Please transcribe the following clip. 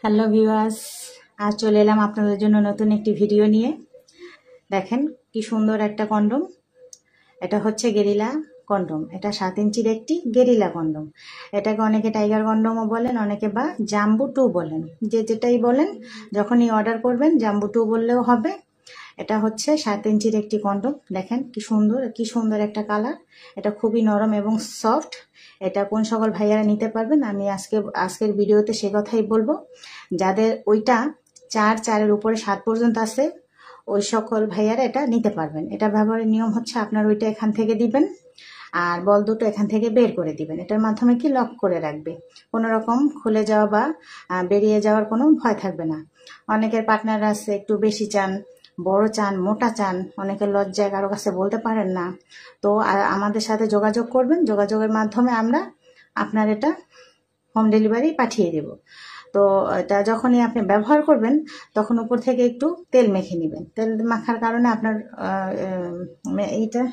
Hello viewers, আজ চলে এলাম আপনাদের জন্য নতুন একটি ভিডিও নিয়ে। দেখেন কি সুন্দর একটা কন্ডম। এটা হচ্ছে গেরিলা কন্ডম। এটা 7 ইঞ্চির একটি গেরিলা কন্ডম। এটাকে অনেকে টাইগার কন্ডমও বলেন, অনেকে বা জাম্বু 2 বলেন। যে যেটাই বলেন, যখনই অর্ডার করবেন জাম্বু 2 বললেও হবে। এটা হচ্ছে 7 ইঞ্চির একটি কন্ডম। দেখেন কি সুন্দর একটা কালার। এটা খুবই নরম এবং সফট। এটা কোন সকল ভাইয়ারা নিতে পারবেন, আমি আজকের ভিডিওতে সে কথাই বলবো। যাদের ওইটা 4 উপরে 7 পর্যন্ত আছে, ওই সকল ভাইয়ারা এটা নিতে পারবেন। এটা ব্যবহারের নিয়ম হচ্ছে আপনার ওইটা এখান থেকে দিবেন আর বল দুটো এখান থেকে বের করে দিবেন। এটার মাধ্যমে কি লক করে রাখবে, কোনো রকম খুলে যাওয়া বা বেরিয়ে যাওয়ার কোনো ভয় থাকবে না। অনেকের পার্টনার আছে একটু বেশি চান, বড় চান, মোটা চান, অনেকের লজ্জায় কারো কাছে বলতে পারেন না। তো আমাদের সাথে যোগাযোগ করবেন, যোগাযোগের মাধ্যমে আমরা আপনার এটা হোম ডেলিভারি পাঠিয়ে দেব। তো এটা যখনই আপনি ব্যবহার করবেন তখন উপর থেকে একটু তেল মেখে নেবেন। তেল মাখার কারণে আপনার এইটা